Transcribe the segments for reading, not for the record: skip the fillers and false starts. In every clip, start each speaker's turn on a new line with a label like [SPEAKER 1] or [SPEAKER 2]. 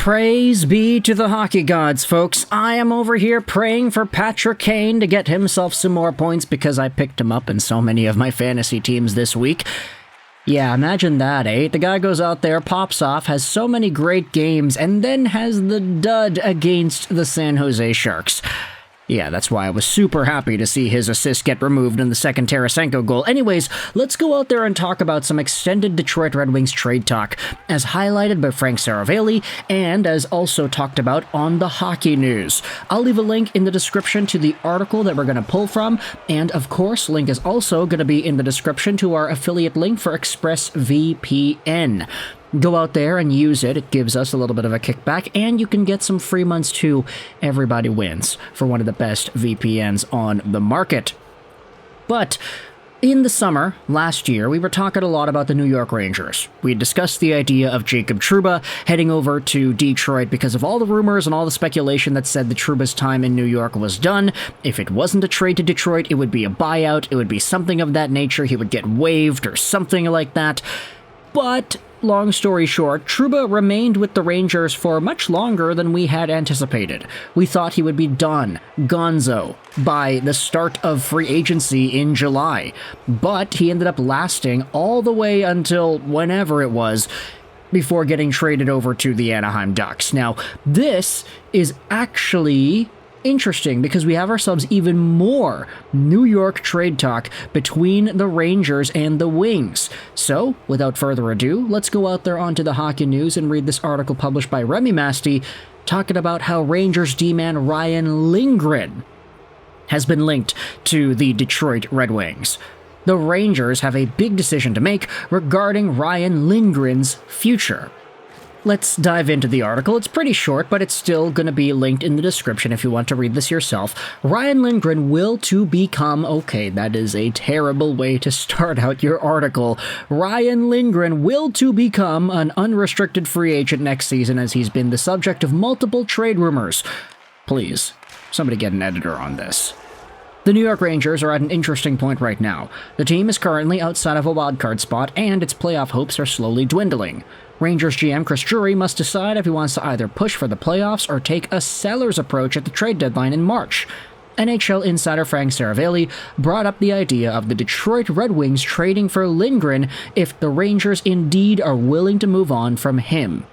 [SPEAKER 1] Praise be to the hockey gods, folks. I am over here praying for Patrick Kane to get himself some more points because I picked him up in so many of my fantasy teams this week. Yeah, imagine that, eh? The guy goes out there, pops off, has so many great games, and then has the dud against the San Jose Sharks. Yeah, that's why I was super happy to see his assist get removed in the second Tarasenko goal. Anyways, let's go out there and talk about some extended Detroit Red Wings trade talk, as highlighted by Frank Saravalli, and as also talked about on the Hockey News. I'll leave a link in the description to the article that we're going to pull from, and of course, link is also going to be in the description to our affiliate link for ExpressVPN. Go out there and use it. It gives us a little bit of a kickback, and you can get some free months too. Everybody wins for one of the best VPNs on the market. But in the summer, last year, we were talking a lot about the New York Rangers. We discussed the idea of Jacob Trouba heading over to Detroit because of all the rumors and all the speculation that said that Trouba's time in New York was done. If it wasn't a trade to Detroit, it would be a buyout. It would be something of that nature. He would get waived or something like that. But long story short, Trouba remained with the Rangers for much longer than we had anticipated. We thought he would be done, gonzo, by the start of free agency in July. But he ended up lasting all the way until whenever it was, before getting traded over to the Anaheim Ducks. Now, this is actually interesting because we have ourselves even more New York trade talk between the Rangers and the Wings. So, without further ado, let's go out there onto the Hockey News and read this article published by Remy Masty talking about how Rangers D-man Ryan Lindgren has been linked to the Detroit Red Wings. The Rangers have a big decision to make regarding Ryan Lindgren's future. Let's dive into the article. It's pretty short, but it's still going to be linked in the description if you want to read this yourself. Ryan Lindgren will to become... Okay, that is a terrible way to start out your article. Ryan Lindgren will to become an unrestricted free agent next season as he's been the subject of multiple trade rumors. Please, somebody get an editor on this. The New York Rangers are at an interesting point right now. The team is currently outside of a wildcard spot, and its playoff hopes are slowly dwindling. Rangers GM Chris Drury must decide if he wants to either push for the playoffs or take a seller's approach at the trade deadline in March. NHL insider Frank Saravalli brought up the idea of the Detroit Red Wings trading for Lindgren if the Rangers indeed are willing to move on from him.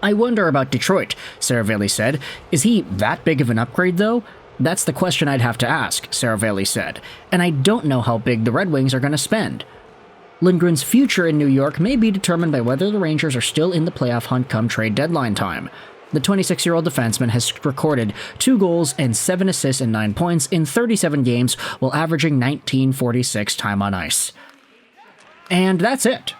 [SPEAKER 1] I wonder about Detroit, Saravalli said. Is he that big of an upgrade, though? That's the question I'd have to ask, Saravalli said, and I don't know how big the Red Wings are going to spend. Lindgren's future in New York may be determined by whether the Rangers are still in the playoff hunt come trade deadline time. The 26-year-old defenseman has recorded 2 goals and 7 assists and 9 points in 37 games while averaging 1946 time on ice. And that's it.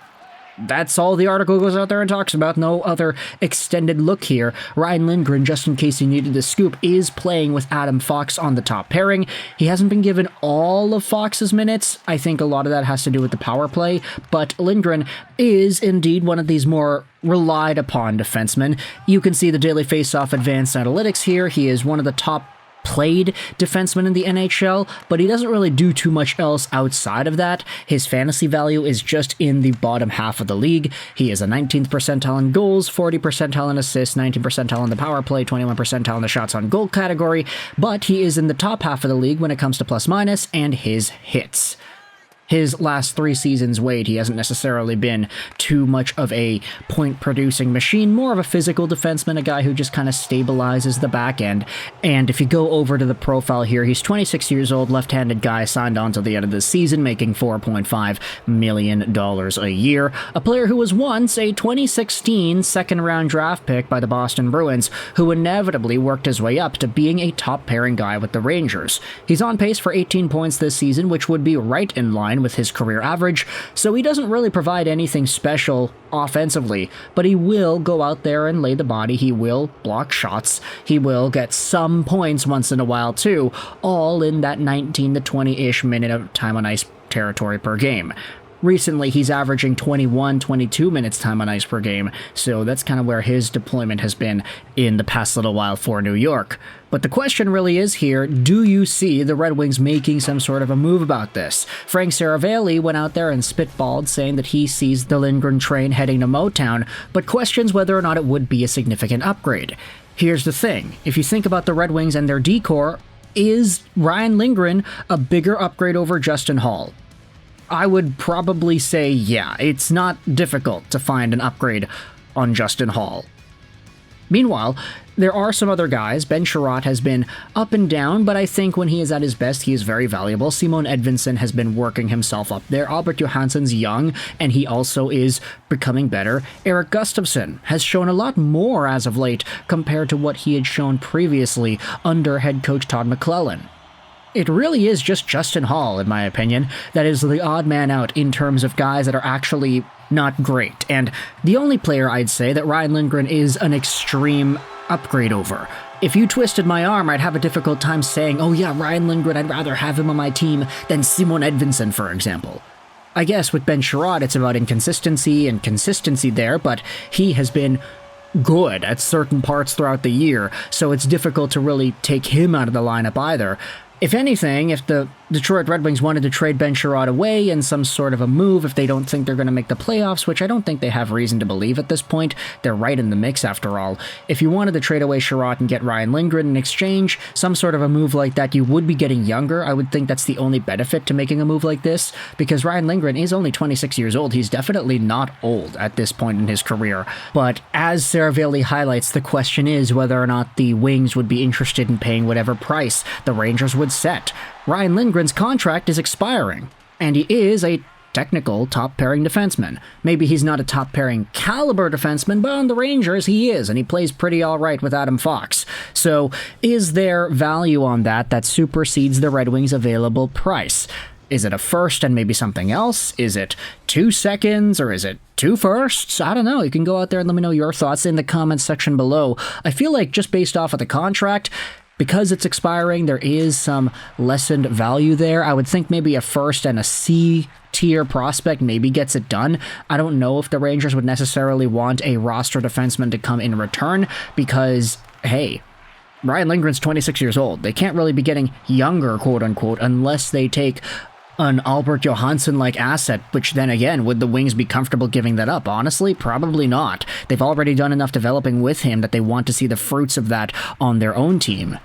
[SPEAKER 1] That's all the article goes out there and talks about. No other extended look here. Ryan Lindgren, just in case you needed the scoop, is playing with Adam Fox on the top pairing. He hasn't been given all of Fox's minutes. I think a lot of that has to do with the power play, but Lindgren is indeed one of these more relied upon defensemen. You can see the Daily Faceoff advanced analytics here. He is one of the top played defenseman in the NHL, but he doesn't really do too much else outside of that. His fantasy value is just in the bottom half of the league. He is a 19th percentile in goals, 40th percentile in assists, 19th percentile in the power play, 21st percentile in the shots on goal category, but he is in the top half of the league when it comes to plus minus and his hits. His last 3 seasons weighed, he hasn't necessarily been too much of a point-producing machine, more of a physical defenseman, a guy who just kind of stabilizes the back end. And if you go over to the profile here, he's 26 years old, left-handed guy, signed on till the end of the season, making $4.5 million a year. A player who was once a 2016 second-round draft pick by the Boston Bruins, who inevitably worked his way up to being a top-pairing guy with the Rangers. He's on pace for 18 points this season, which would be right in line with his career average, so he doesn't really provide anything special offensively, but he will go out there and lay the body, he will block shots, he will get some points once in a while too, all in that 19 to 20-ish minute of time on ice territory per game. Recently, he's averaging 21, 22 minutes time on ice per game, so that's kind of where his deployment has been in the past little while for New York. But the question really is here, do you see the Red Wings making some sort of a move about this? Frank Seravalli went out there and spitballed, saying that he sees the Lindgren train heading to Motown, but questions whether or not it would be a significant upgrade. Here's the thing, if you think about the Red Wings and their decor, is Ryan Lindgren a bigger upgrade over Justin Holl? I would probably say yeah, it's not difficult to find an upgrade on Justin Holl. Meanwhile, there are some other guys. Ben Sherratt has been up and down, but I think when he is at his best, he is very valuable. Simon Edvinsson has been working himself up there. Albert Johansson's young, and he also is becoming better. Erik Gustafsson has shown a lot more as of late compared to what he had shown previously under head coach Todd McLellan. It really is just Justin Holl, in my opinion, that is the odd man out in terms of guys that are actually not great. And the only player I'd say that Ryan Lindgren is an extreme upgrade over. If you twisted my arm, I'd have a difficult time saying, oh yeah, Ryan Lindgren, I'd rather have him on my team than Simon Edvinsson, for example. I guess with Ben Sherratt, it's about inconsistency and consistency there, but he has been good at certain parts throughout the year, so it's difficult to really take him out of the lineup either. If anything, if the Detroit Red Wings wanted to trade Ben Sherratt away in some sort of a move, if they don't think they're going to make the playoffs, which I don't think they have reason to believe at this point, they're right in the mix after all. If you wanted to trade away Sherratt and get Ryan Lindgren in exchange, some sort of a move like that, you would be getting younger. I would think that's the only benefit to making a move like this, because Ryan Lindgren is only 26 years old. He's definitely not old at this point in his career. But as Seravalli highlights, the question is whether or not the Wings would be interested in paying whatever price the Rangers would set. Ryan Lindgren's contract is expiring, and he is a technical top-pairing defenseman. Maybe he's not a top-pairing caliber defenseman, but on the Rangers he is, and he plays pretty alright with Adam Fox. So, is there value on that supersedes the Red Wings' available price? Is it a first and maybe something else? Is it 2 seconds, or is it 2 firsts? I don't know. You can go out there and let me know your thoughts in the comments section below. I feel like just based off of the contract, because it's expiring, there is some lessened value there. I would think maybe a first and a C-tier prospect maybe gets it done. I don't know if the Rangers would necessarily want a roster defenseman to come in return because, hey, Ryan Lindgren's 26 years old. They can't really be getting younger, quote-unquote, unless they take an Albert Johansson-like asset, which then again, would the Wings be comfortable giving that up? Honestly, probably not. They've already done enough developing with him that they want to see the fruits of that on their own team.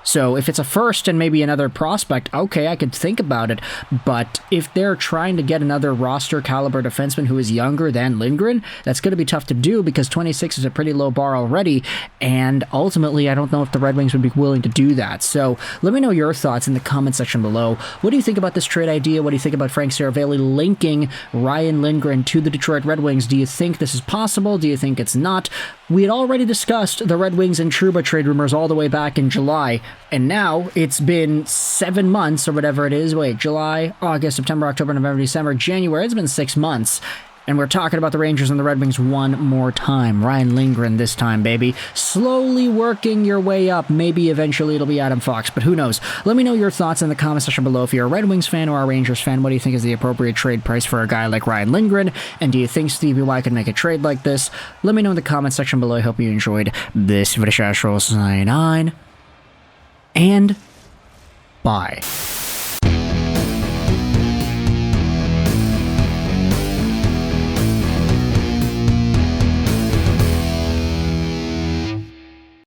[SPEAKER 1] So if it's a first and maybe another prospect, okay, I could think about it. But if they're trying to get another roster caliber defenseman who is younger than Lindgren, that's going to be tough to do because 26 is a pretty low bar already. And ultimately, I don't know if the Red Wings would be willing to do that. So let me know your thoughts in the comment section below. What do you think about this trade idea? What do you think about Frank Seravalli linking Ryan Lindgren to the Detroit Red Wings? Do you think this is possible? Do you think it's not? We had already discussed the Red Wings and Trouba trade rumors all the way back in July. And now it's been 7 months or whatever it is. Wait, July, August, September, October, November, December, January. It's been 6 months. And we're talking about the Rangers and the Red Wings one more time. Ryan Lindgren this time, baby. Slowly working your way up. Maybe eventually it'll be Adam Fox, but who knows? Let me know your thoughts in the comment section below. If you're a Red Wings fan or a Rangers fan, what do you think is the appropriate trade price for a guy like Ryan Lindgren? And do you think Stevie Y could make a trade like this? Let me know in the comment section below. I hope you enjoyed this video. Sign on. And bye.